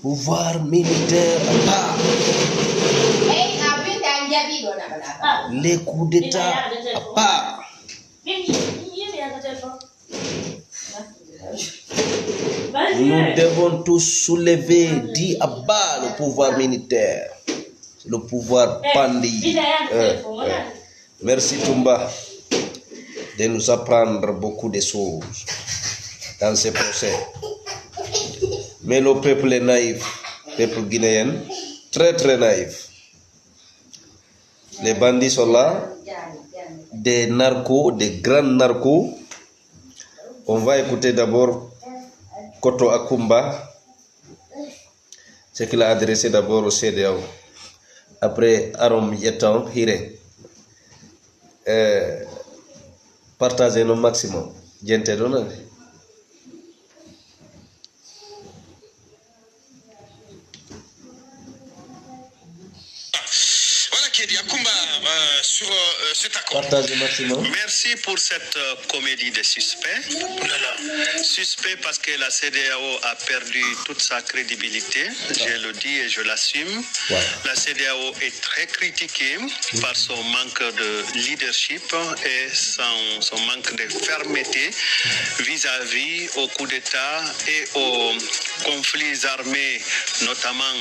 Pouvoir militaire à part. Les coups d'État à part. Nous devons tous soulever, dit à bas le pouvoir militaire. C'est le pouvoir bandit. Merci Toumba de nous apprendre beaucoup de choses dans ces procès. Mais le peuple est naïf, le peuple guinéen, très très naïf. Les bandits sont là, des narcos, des grands narcos. On va écouter d'abord Koto Akumba, ce qu'il a adressé d'abord au CEDEAO. Après Arom Yetan Hire. Partagez le maximum. Gente donne. Sur cet accord. Merci pour cette comédie de suspect. Suspect parce que la CEDEAO a perdu toute sa crédibilité. Je le dis et je l'assume. La CEDEAO est très critiquée par son manque de leadership et son manque de fermeté vis-à-vis au coup d'État et aux conflits armés, notamment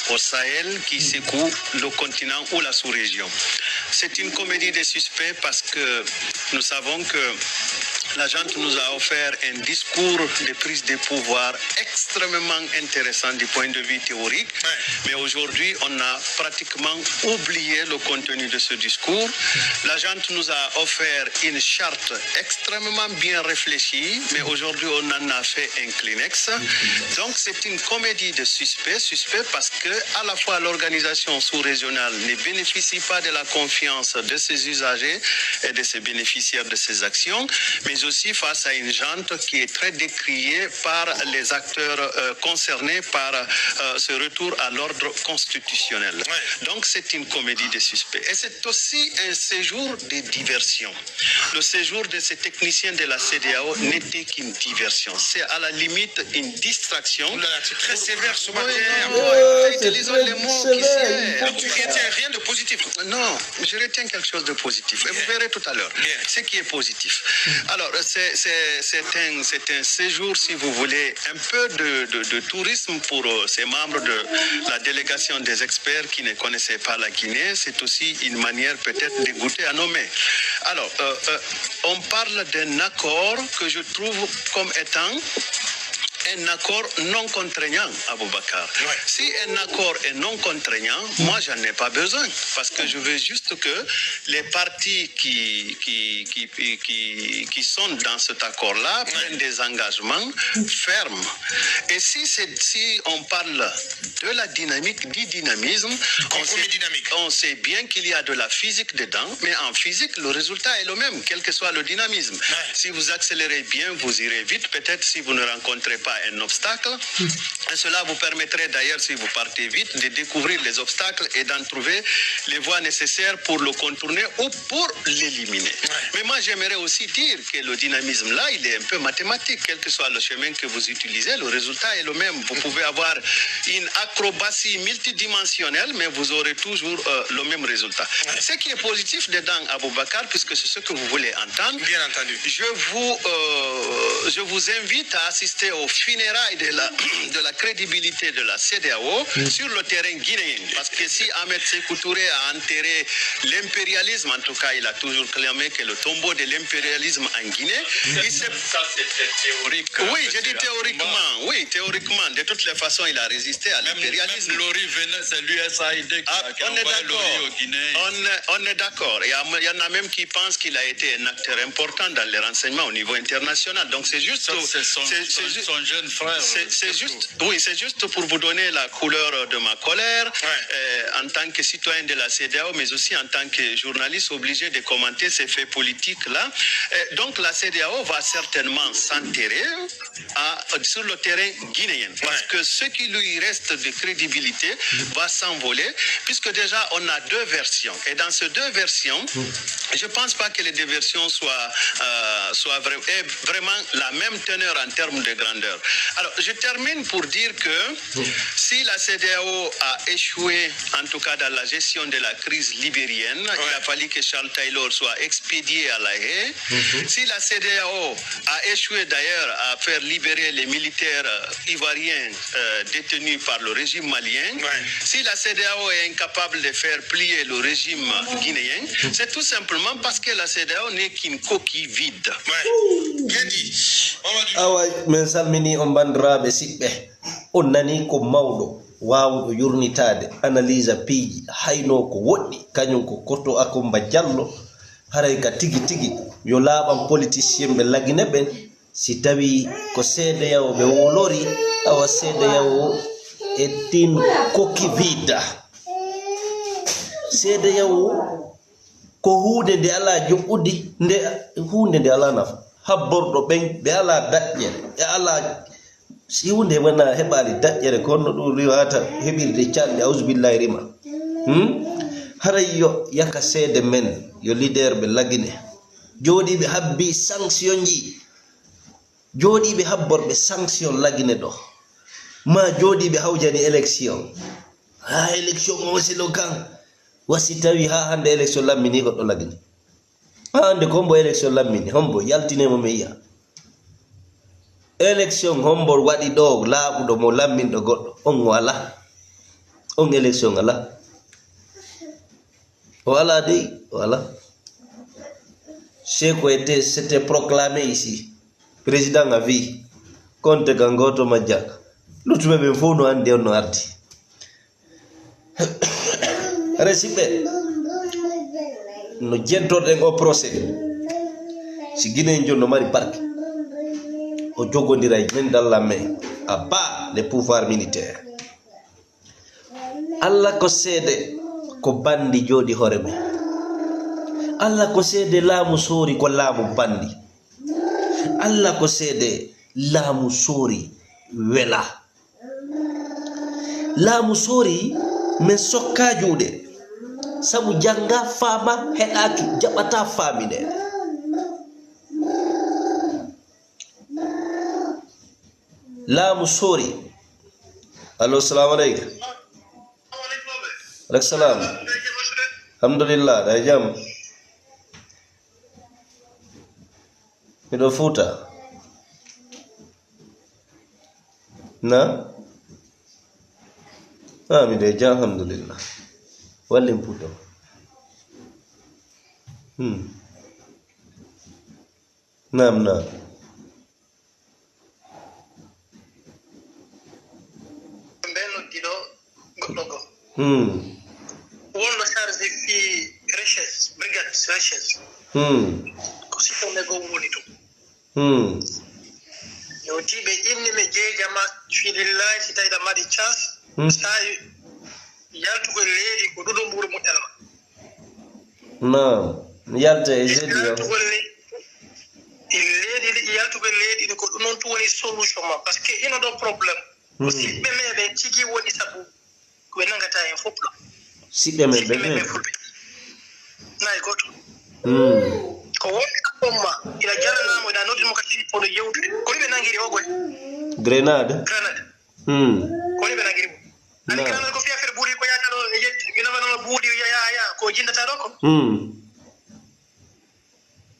au Sahel, qui secouent le continent ou la sous-région. C'est une comédie des suspects parce que nous savons que la junte nous a offert un discours de prise de pouvoir extrêmement intéressant du point de vue théorique. Mais aujourd'hui, on a pratiquement oublié le contenu de ce discours. La junte nous a offert une charte extrêmement bien réfléchie, mais aujourd'hui, on en a fait un Kleenex. Donc, c'est une comédie de suspects. Suspect parce que, à la fois, l'organisation sous-régionale ne bénéficie pas de la confiance de ses usagers et de ses bénéficiaires de ses actions, mais aussi face à une junte qui est très décriée par les acteurs concernés par ce retour à l'ordre constitutionnel. Donc c'est une comédie des suspects. Et c'est aussi un séjour de diversion. Le séjour de ces techniciens de la CEDEAO n'était qu'une diversion. C'est à la limite une distraction. C'est très sévère ce matin. Utilisons les mots qui sied. Tu retiens rien de positif. Non, je retiens quelque chose de positif. Et vous verrez tout à l'heure ce qui est positif. Alors, c'est un séjour, si vous voulez, un peu de tourisme pour ces membres de la délégation des experts qui ne connaissaient pas la Guinée. C'est aussi une manière peut-être de goûter à nos mets. Alors, on parle d'un accord que je trouve comme étant un accord non contraignant, Aboubacar. Si un accord est non contraignant, moi, j'en ai pas besoin. Parce que je veux juste que les partis qui sont dans cet accord-là prennent des engagements fermes. Et si on parle de la dynamique, du dynamisme, on sait bien qu'il y a de la physique dedans, mais en physique, le résultat est le même, quel que soit le dynamisme. Si vous accélérez bien, vous irez vite. Peut-être si vous ne rencontrez pas un obstacle. Et cela vous permettrait d'ailleurs, si vous partez vite, de découvrir les obstacles et d'en trouver les voies nécessaires pour le contourner ou pour l'éliminer. Mais moi, j'aimerais aussi dire que le dynamisme là, il est un peu mathématique. Quel que soit le chemin que vous utilisez, le résultat est le même. Vous pouvez avoir une acrobatie multidimensionnelle, mais vous aurez toujours le même résultat. Ce qui est positif dedans, Aboubacar, puisque c'est ce que vous voulez entendre, bien entendu, je vous invite à assister au funérailles de la crédibilité de la CEDEAO sur le terrain guinéen. Parce que si Ahmed Sékou Touré a enterré l'impérialisme, en tout cas il a toujours clamé que le tombeau de l'impérialisme en Guinée, ça c'était théorique. Oui, je dis théoriquement. Oui, théoriquement. De toutes les façons, il a résisté à l'impérialisme. Lori venait, c'est l'USAID qui a envoyé Lori au Guinée. On est d'accord. Il y en a même qui pensent qu'il a été un acteur important dans les renseignements au niveau international. Donc c'est c'est juste... C'est son jeune frère. C'est juste, oui, c'est juste pour vous donner la couleur de ma colère en tant que citoyen de la CEDEAO, mais aussi en tant que journaliste obligé de commenter ces faits politiques-là. Donc la CEDEAO va certainement s'enterrer sur le terrain guinéen, parce que ce qui lui reste de crédibilité va s'envoler, puisque déjà on a deux versions. Et dans ces deux versions, je ne pense pas que les deux versions soient vraiment la même teneur en termes de grandeur. Alors, je termine pour dire que si la CEDEAO a échoué, en tout cas dans la gestion de la crise libérienne, il a fallu que Charles Taylor soit expédié à La Haye. Si la CEDEAO a échoué d'ailleurs à faire libérer les militaires ivoiriens détenus par le régime malien, si la CEDEAO est incapable de faire plier le régime guinéen, c'est tout simplement parce que la CEDEAO n'est qu'une coquille vide. Bien dit. awa men salmini on bandiraɓe siɓɓe on nani ko mawɗo wawɗo yurnitade analyse piiji hayno ko woɗɗi kañum ko Koto Akumba Diallo haray ka tigi tigi yo laaɓan politicien ɓe lagine ɓen si tawi ko CEDEAO ɓe wolori awa CEDEAO e tin kokki vida CEDEAO ko hunde nde ala joɓɓudi nde hunde nde ala nafa habborɗo ɓen ɓe ala daƴƴere e ala si hunde wona heɓali daƴƴere kono ɗum riwata heɓirde calɗe ausbillahi rima haray yo yaka seede men yo leader ɓe lagine jooɗiɓe habbi sanction ji jooɗiɓe habborɓe sanction lagine ɗo ma jooɗiɓe hawjani élection ha élection o silo kan wasi tawi ha hande élection lammini goɗɗo lagine hande kombo élection lammini hombo yaltinemo mi yiya élection hombo waɗi ɗo laaɓuɗo mo lamminɗo goɗɗo on wala on élection ala o ala dey o ala Seko c'était proclamé ici président a vi Conte Gangoto Majaka lutuɓe ɓe fof no andi on no ardi resiɓe no jentorɗen o procès si Guinée jon no mari parque o jogodira men dalla men à bas les pouvoirs militaires Allah ko seede ko bandi jodi hore men Allah ko seede laamu sori ko laamu bandi Allah ko seede laamu sori wela laamu sori men sokka juuɗe sabu janga fama heɗaki jaɓata famine laamu sori allo salamu aleykum aleykum salam alhamdulillah da jam miɗo Fuuta na miɗo jam alhamdulillah wallim Fuuta nam wonno chargé fi recherche brigade recherche ko sitone go woni to yo tiɓe ƴinni ɓe jeejama fiɗillahi si tawi ɗa mbaɗi chance sa yaltugo leydi ko ɗuɗum ɓuuri moƴƴanama nam yalta e jeedi leydi yaltugo leydi ɗi ko ɗum noon tu woni solution ma par ce que ino ɗo probléme ko siɓɓe meɗen tigi woni sabu ɓe nangata hen fof ɗo siɓɓe men ɓe fulɓe nayi goto ko wonɓe kaɓomma ina jaranamo ina noddinmo ka tiɗi poɗo yewtude koni ɓe nangiri ogoy grenade koni ɓe nangiri mo ani grenade ko fi affaire buuɗi ko yataɗo e yetti inawanono buuɗi ya ko jindata ɗo ko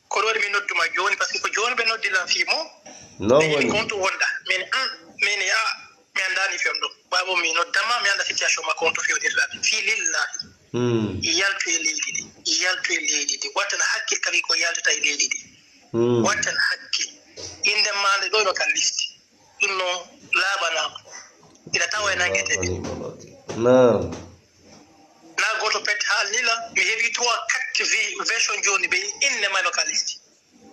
ko ɗo waɗi mi nodduma joni par ce que ko joni ɓe noddilan fimo min compte wonɗa min mi andani fewm ɗo ɓaɓo mi noddama mi anda situation ma compte fewdirɗa fi lillahi yaltu e leydi ɗi wattana hakkil kadi ko yaltata e leydi ɗi wattana hakkil inde mande ɗo no kan listi ɗum noon laaɓanama ina tawa e nangueteɗe na goto pet haalnila mi heeɓi 3 4 version joni ɓe inde ma no kan listi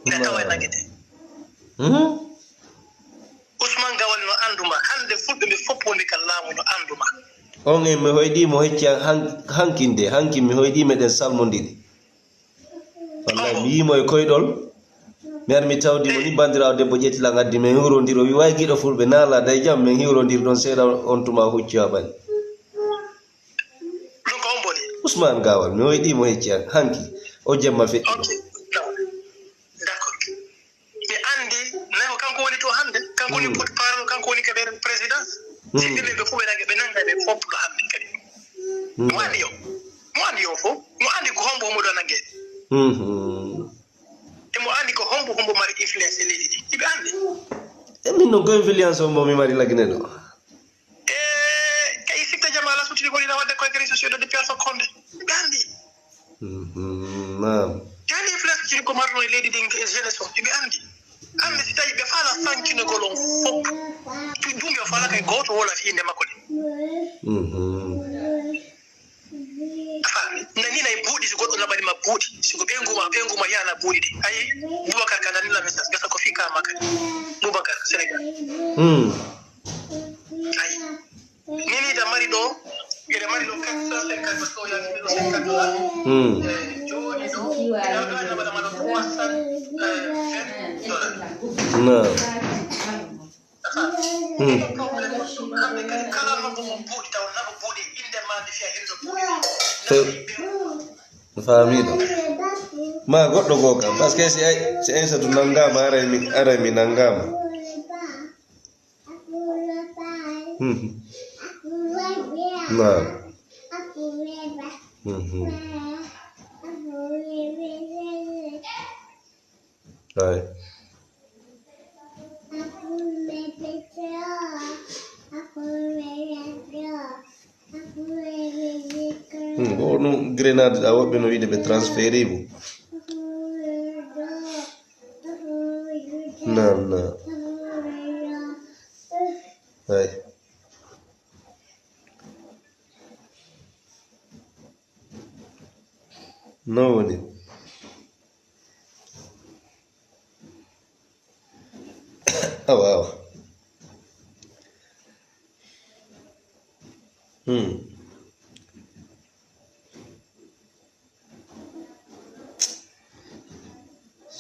ina tawa e nanguete on e mi hoydi mo hecci hankinde hanki mi hoydi meden salmondiri wallahi mi yimo e koydol mi tawdi mo ni bandirawo debbo ƴettila ngaddi men hiwrondiro wi way giɗo fulɓe naala day jam men hiwrondir ɗon seeɗa on tuma hucci ha ɓani ɗum ko on boni Ousmane Gawal mi hoydi mo hecci hanki o jemma feƴƴi d'accord mi andi nayo kanko woni to hande kanko woni porte parole kanko woni keɓe présidence sikirɓe ɓe fuu ɓe nanga ɓe foppuɗo hande kadi mo andi yo fof mo andi ko hombo homo ɗo nangue mo andi ko hombo mari influence e leydi ɗi iɓe andi min non ko influence o mi mari lagine ɗo kay sikta jama ala sutini goɗina wadde koye réseaux sociaux ɗo depuis alpha condé iɓe andi nam yani influence cini ko marno e leydi ɗi jeunesse o iɓe andi si tawi ɓe faala sankinogol on fof dumbe o faala kay goto wola fi inde makko ɗi nanina e buuɗi so goɗɗo naɓanima buuɗi siko ɓe nguma yana buuɗi ɗi ayi Boubacar ka nanila message gasa ko fi kama kadi Boubacar Sénégal ayi ninida mari ɗo ene mari ɗo 450 parce que o yakiɓe ɗo $50 joni ɗo ɗo naɓanama ɗo $320 non probléme kamɓe kadi kala nongo mo buuɗi taw naɓa buuɗi inde ma nde fiya hirdo buuɗi famiɗo ma goɗɗo go kam par ce que si Aissatou nangama aray mi nangama non ay onu grenade a woɓɓe no wiide ɓe transféré mo non ay no woni awa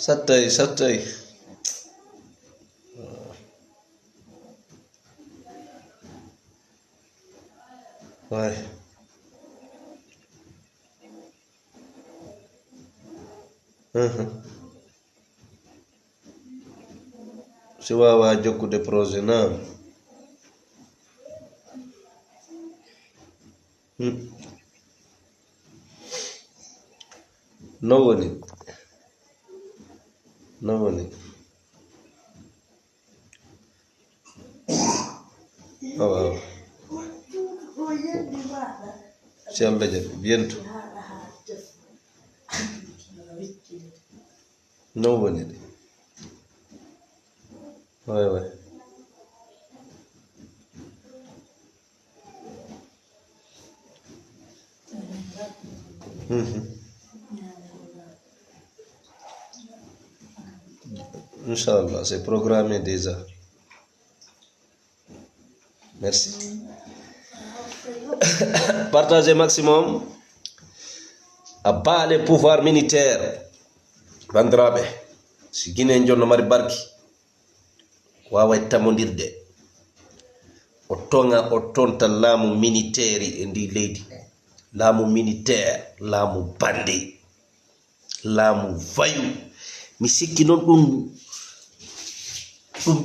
sattay ay si wawa jokkude projet nam no woni waaw si Allah jaɓi bientôt no woni de way Inch'Allah, c'est programmé déjà. Merci. Partagez maximum. À bas les pouvoirs militaires. Bandrabe. Si Guinée njono mari barki. Wawa tamondirde. O tonta laamu militaire e ndi leydi. Laamu militaire, laamu bandi, laamu vayu. Mi sikki non ɗum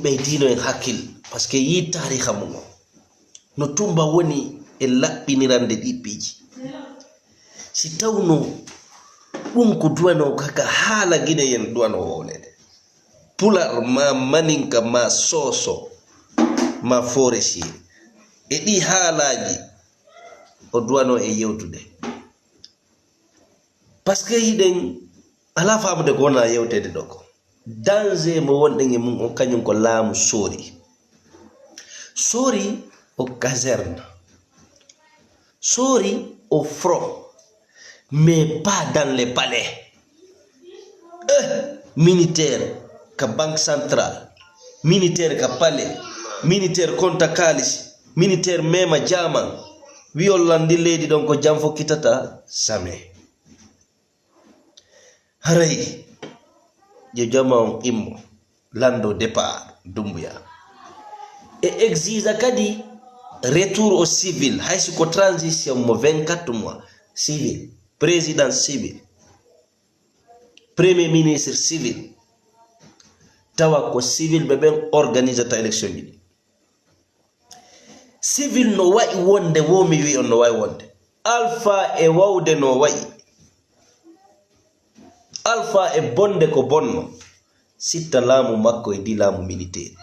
ɓeydino en hakkil par ce que yi tariha mum no tumba woni e laɓɓinirande ɗi piiji si tawno ɗum ko duwano kaka haala guineyen duwano wonede pular ma maninka ma soso ma forestier e ɗi haalaji o duwano e yewtude par ce que yiɗen ala famude ko wona yewtede ɗo ko danger mo wonɗen e mum on kañum ko laamu soori o caserne soori au front mais pas dans les palais militaire ka banque centrale militaire ka palais militaire konta kalis militaire mema jaman wi Hollande leydi ɗon ko jam fo kitata jamais haray je jama on immo lando départ Doumbouya e exige kadi retour au civil hayso ko transition mo 24 mois civil président civil premier ministre civil tawa ko civil ɓe ɓen organisata élection ji civil no wayi wonde wo mi wi on no wayi wonde alpha e wawde no wayi alpha e bonde ko bonno sitta laamu makko e di laamu militaire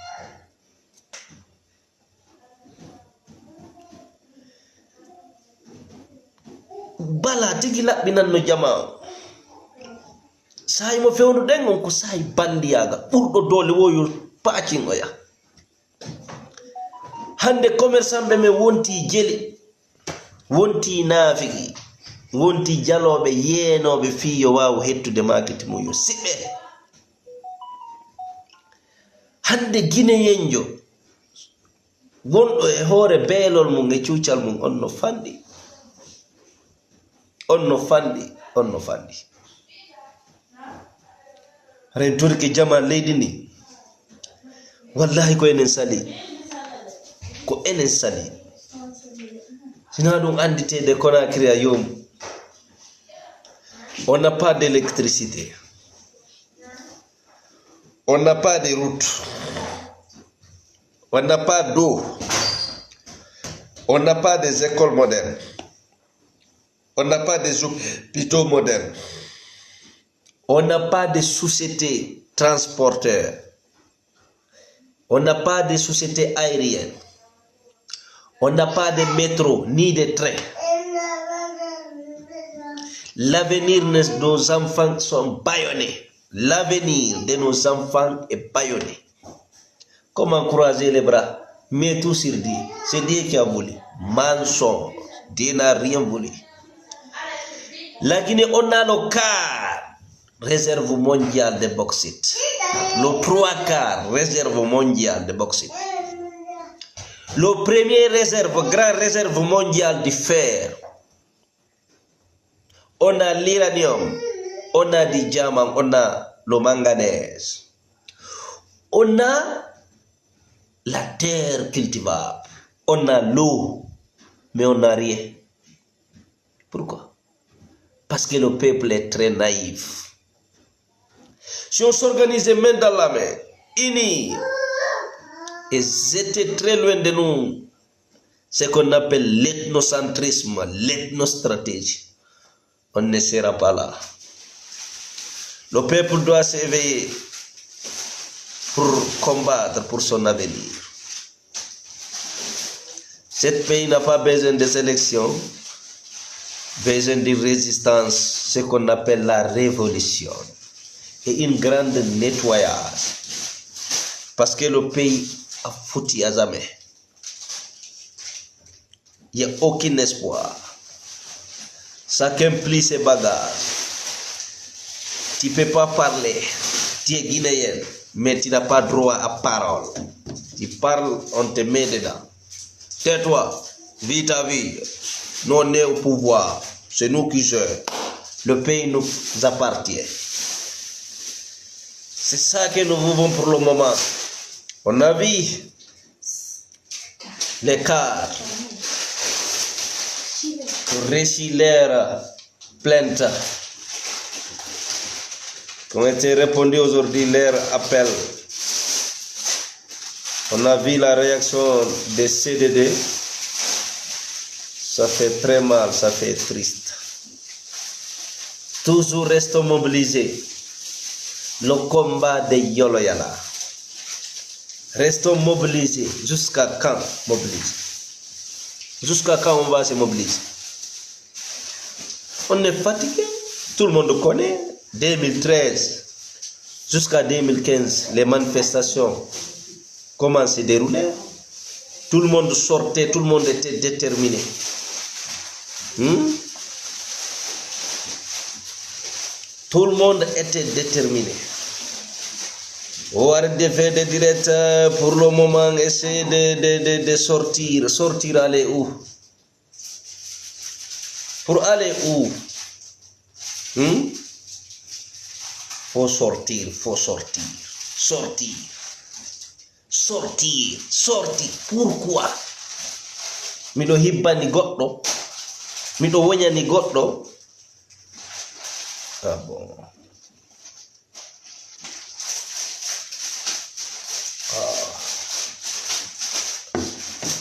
bala tigi laɓɓinan no jama sayi mo fewnuɗen on ko sayi bandiyaga ɓurɗo doole woyol paacin oya hande commerçant ɓe men wonti jeli wonti naafiki wonti jaloɓe yeenoɓe fiyo wawa hettude market mum yo siɓɓe hande guinéyenjo wonɗo e hoore beelol mum e cuucal mum on no fandi on no fandi ren turki jama leydi ni wallahi ko enen sali sina ɗum anditede Conakry a yomu on n'a pas d'électricité on n'a pas de route on n'a pas d'eau on n'a pas des écoles modernes on n'a pas des hôpitaux modernes on n'a pas de sociétés transporteurs on n'a pas de sociétés aériennes on n'a pas de métro ni de train. L'avenir de nos enfants sont bâillonnés. L'avenir de nos enfants est bâillonné. Comment croiser les bras? Mais tout sur Dieu. C'est Dieu qui a voulu. Mensonge. Dieu n'a rien voulu. La Guinée, on a le quart réserve mondiale de bauxite. Le 3/4 réserve mondiale de bauxite. Le premier réserve, grand réserve mondiale du fer. On a l'uranium, on a du diamant, on a le manganèse. On a la terre cultivable, on a l'eau, mais on n'a rien. Pourquoi? Parce que le peuple est très naïf. Si on s'organisait main dans la main, unis, et c'était très loin de nous ce qu'on appelle l'ethnocentrisme, l'ethnostratégie, on ne sera pas là. Le peuple doit s'éveiller pour combattre pour son avenir. Ce pays n'a pas besoin de sélection, besoin de résistance, ce qu'on appelle la révolution, et une grande nettoyage, parce que le pays a foutu à jamais. Il n'y a aucun espoir. Chacun plie ses bagages. Tu ne peux pas parler. Tu es guinéen, mais tu n'as pas droit à parole. Tu parles, on te met dedans. Tais-toi, vis ta vie. Nous on est au pouvoir. C'est nous qui gérons. Le pays nous appartient. C'est ça que nous vivons pour le moment. On a vu les cars pour réussir leur plainte qui ont été répondu aujourd'hui leur appel. On a vu la réaction des CDD. Ça fait très mal, ça fait triste. Toujours restons mobilisés. Le combat des Yoloyala. Restons mobilisés. Jusqu'à quand mobiliser? Jusqu'à quand on va se mobiliser? On est fatigué. Tout le monde connaît. 2013 jusqu'à 2015, les manifestations, comment se déroulaient? Tout le monde sortait, tout le monde était déterminé. Tout le monde était déterminé. On arrête de faire des directs pour le moment, essayer de sortir. Sortir aller où? Pour aller où? Faut sortir. Pourquoi? Miɗo hibbani goɗɗo, miɗo woñani goɗɗo. Ah bon.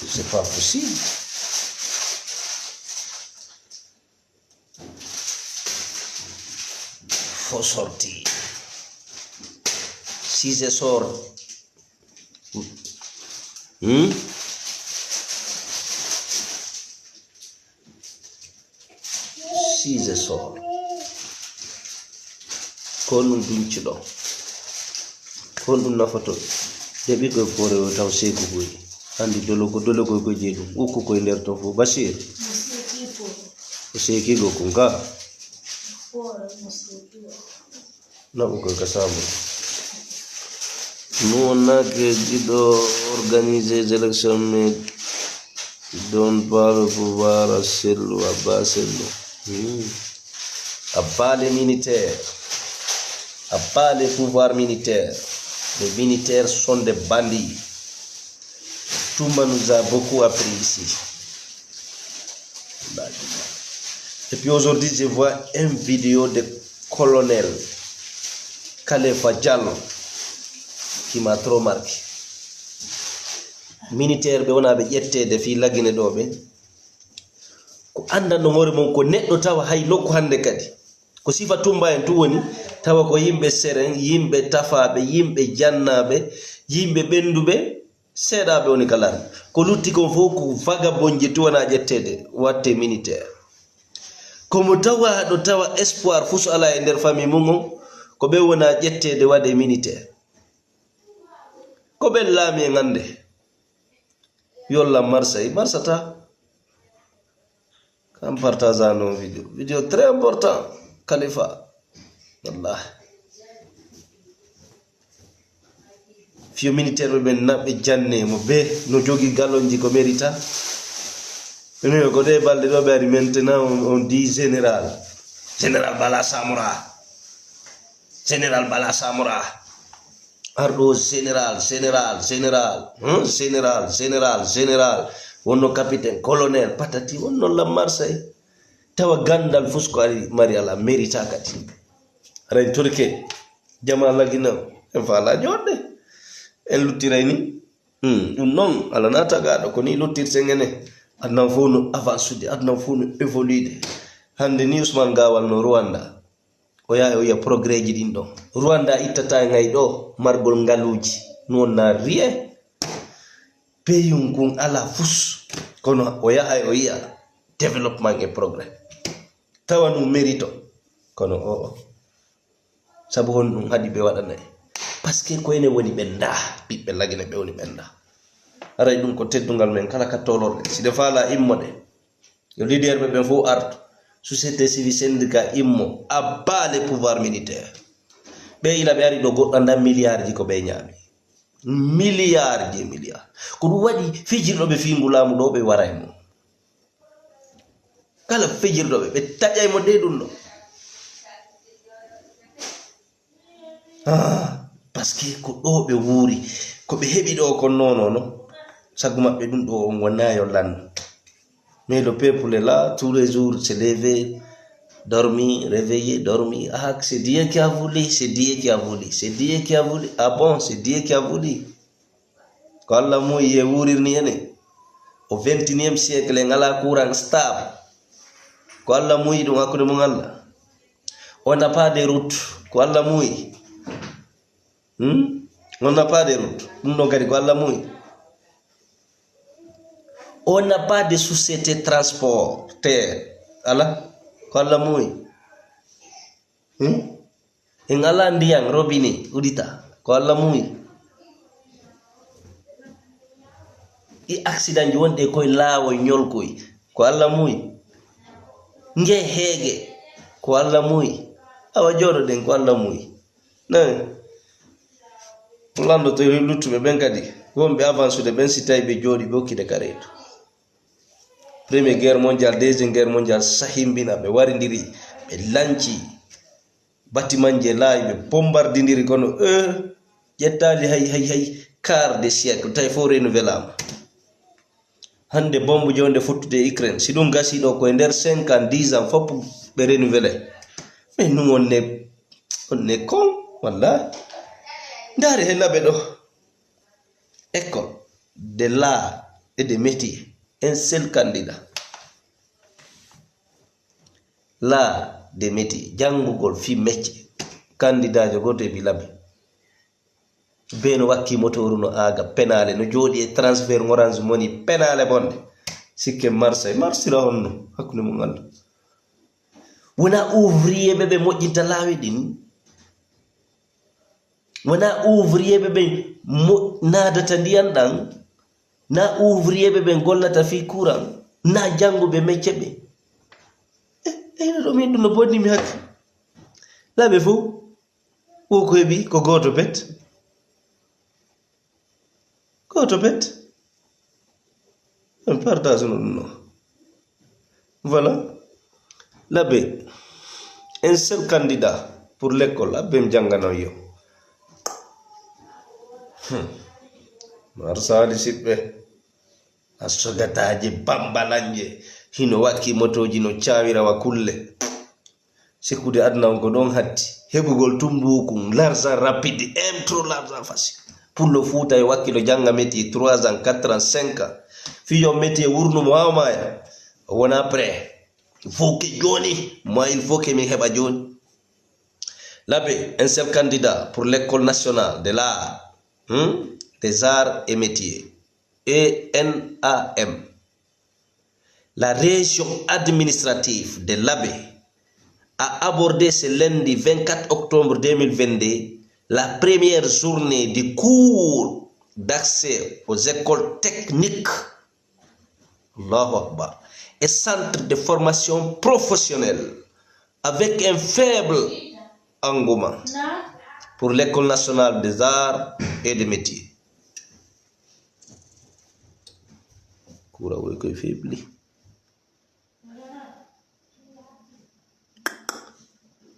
C'est pas possible. Faut sortir. Si je sors, si je sors, ko ɗum dunciɗo, ko ɗum nafoto deɓi koye foore taw seeku koye andi dole koye goje ɗum ukku koye nder ton fof Bashir o seekigo kon ka naɓu koye ka samu. Nous on a organisé des élections mais ils donnent pas le pouvoir à Sello, à bas Sello. À bas les militaires, à bas les pouvoirs militaires. Les militaires sont des bandits. Toumba nous a beaucoup appris ici. Et puis aujourd'hui, je vois une vidéo de colonel Khalifa Diallo qui m'a trop marqué. Militaire be wona be ƴettede fi lagine do be ko andano hore mon ko neddo tawa hay lokko hande kadi ko sifa Tumba en tu woni tawa ko yimbe seren, yimbe tafabe, yimbe jannabe, yimbe bendube, seedabe woni kala ko lutti ko fo ko vagabonje tu wona ƴettede watte militaire. Ko mo tawa do tawa espoir fusu ala e nder famille mum ko be wona ƴettede wade militaire. Ko be lami ngande yolla marsata kam partageano vidéo très important Khalifa wallah fio militaire be nabbe janne mo be no jogi galonji ko merita ene ko de balde do be maintenant on dit général Bala Samora ardo général wonno capitaine colonel patati wonno la marsay tawa gandal fusko ari mariala merita kati ray turke jama lagina en fala jodde en luttiray ni dum non ala nata gado ko ni luttir sengene adna fonu avance adna fonu évoluer hande ni Ousmane Gawal no Rwanda o ya progrès ji din do Rwanda ittata ngay do margol ngaluji non na rien peyum kun ala fus kono o ya développement et progrès tawanu mérito kono o sabu hon dum hadi be wadana parce que ko ene woni benda bibbe lagine be woni benda aray dum ko teddungal men kala ka tolorde si defala immode yo leader be ben fo arto société civile syndicat immo abba les pouvoirs militaires be ila be ari do godda milliard ji ko be nyaami milliard ko dum wadi fijirdo be fimbulamu do be waray mo kala fijirdo be tajay mo de dum no parce que ko do be wuri ko be hebi do ko nono sagu mabbe dum do wona yo lan. Mais le peuple est là, tous les jours, se lever, dormir, réveiller, dormir. Ah, c'est Dieu qui a voulu, c'est Dieu qui a voulu, c'est Dieu qui a voulu. Ah bon, c'est Dieu qui a voulu. Quand Allah m'a dit, au 21e siècle, il y a un courant stable. Quand Allah m'a dit, on n'a pas de route. Quand Allah m'a dit, on n'a pas de route. On n'a pas de société de transport terre. Allah, kala muy. Ingala ndiang robini udita. Kala muy. I accident wonde koy lawo nyol koy. Kala muy. Nge hege. Kala muy. Awa joro den kala muy. Na. Lando to lutu be benkadi. Wombe avance de ben sitay be jodi be okide kareto. Première guerre mondiale, deuxième guerre mondiale, sahimbina be warindiri be lanci bâtiment je laayi be bombardindiri kono jettali hay quart de siècle tay fo renouvelama. Hande bombe jonde futtude Ukraine si dum gasi do ko e nder 5 ans 10 ans fop be renouveler. Mais nous on est con wallahi. Ndare helabe do école de l'art et des métiers. Un seul candidat. L'art des métiers. Jangugol fi métier. Candidat jo goto e bilabe. Beno wakki motoru no aga penale no jodi e transfer orange money penale bonde. Sikke marsira honno hakkunde mo ngal. Wona ouvrier bebe mojjinta laawi din. Wona ouvrier bebe nadata ndiyan dan. Na ouvrier be gollata fi courant na jangube métier be do min no bonni mi hakki labe fu o ko hebi ko goto bet on partage non voilà labe un seul candidat pour l'école abem jangano yo marsali sibbe asogataje bambalanje hino waki motoji no chawira wa kulle sikude adna on ko don hatti hebugol tumbuku l'argent rapide trop l'argent facile pour le foot ay wakilo janga métier 3 ans 4 ans 5 ans fiyo métier wurnu mo awmaya wona après il faut que joni moi il faut que mi heba joni labe un seul candidat pour l'école nationale de l'art des arts et métiers ENAM. La région administrative de l'Abbé a abordé ce lundi 24 octobre 2022 la première journée de cours d'accès aux écoles techniques Allahu Akbar, et centres de formation professionnelle avec un faible engouement pour l'école nationale des arts et des métiers. Kura woy koy febli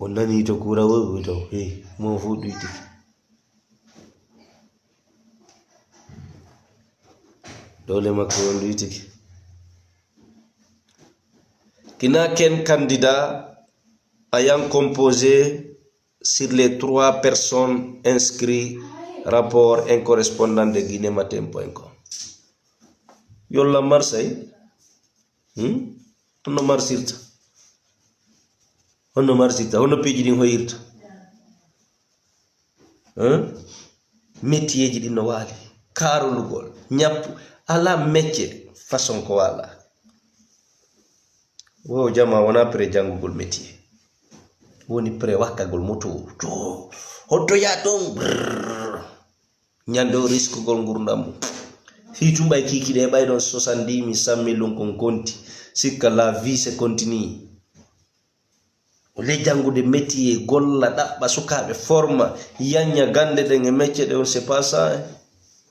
on nani to kura woy to mo fuɗɗiti dole makko on ɗuytiki kina ken candidat ayant composé sur les 3 personnes inscrites rapport un correspondant de guinématin.com. Yolla marsay hono marsirta hono peji din hoyirta métier ji din no wali karolugol nyappu ala métier façon ko wala wo jama wona pre jangugol métier woni pre wakkagol moto hoddo ya don nyando risque gol ngurdam fi tumbay kikide bay don 70,000 100,000 kon konti sikka la vie se continue le jangude métier golla dabba sukabe forma yanya gande de métier de on c'est pas ça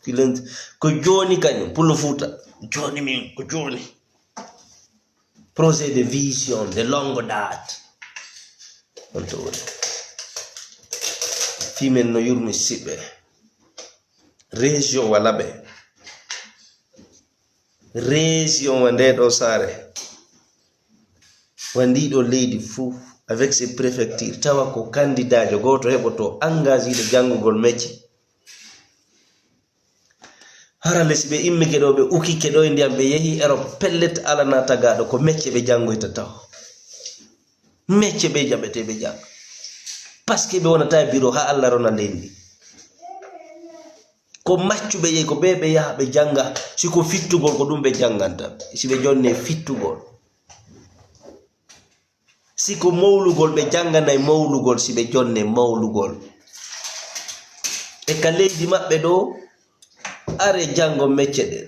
kilent ko joni kany pour le foot joni min ko joni projet de vision de longue date on to fi men no yurmi sibe région walabe région wande do sare wandi do leydi fu avec ses préfectures tawa ko candidat jo goto heboto engagé de jangugol métier harale sibe imme kedo be uki kedo ndiam be yehi Europe pellet ala na tagado ko métier be jangoyta taw métier be jabete be jang parce que be wonata bureau ha Allah rona lendi ko maccube yey ko bebe yaha be janga siko fittugol ko dum be janganta sibe jonne fittugol siko mawlugol be jangana mawlugol sibe jonne mawlugol e ka leydi mabbe do are jango métier de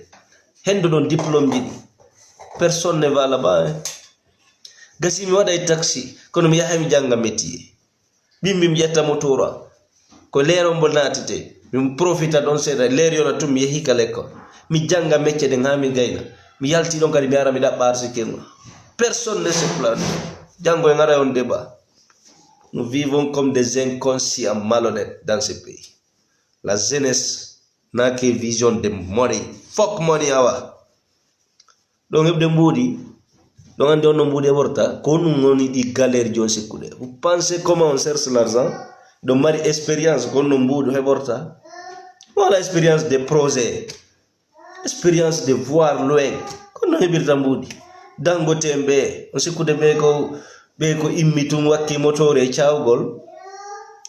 hendo don diplôme jidi personne ne va là-bas gasi mi wada taxi kono mi yaha mi janga métier bimbi mi jetta motora ko lero mbol natite mi profita don seda ler yona tum yehi kala ko mi janga métier de ngami gayna mi yalti non kadi mi ara mi dabbar sikenga personne ne se plaint jango en ara on débat nous vivons comme des inconscients malhonnêtes dans ce pays la jeunesse n'a que vision de money fuck money awa donc hebde mbudi donc ande on mbudi borta ko nous ngoni di galère jon sekude vous pensez comment on cherche l'argent de mari expérience ko no mbudu heborta voilà expérience de projet expérience de voir loin ko no hebirta mbudi dangote mbe on sekude be ko immitum wakki motore ciawgol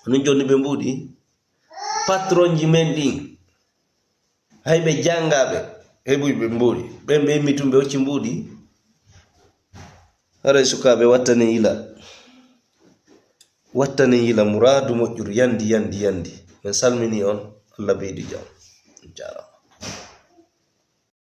no jonni be mbudi patron ji men din haybe jangabe hebu be mbudi be immitum be occi mbudi hare sukabe wattane ila muradu mojjur yandi men salmini on Allah beedi jam jara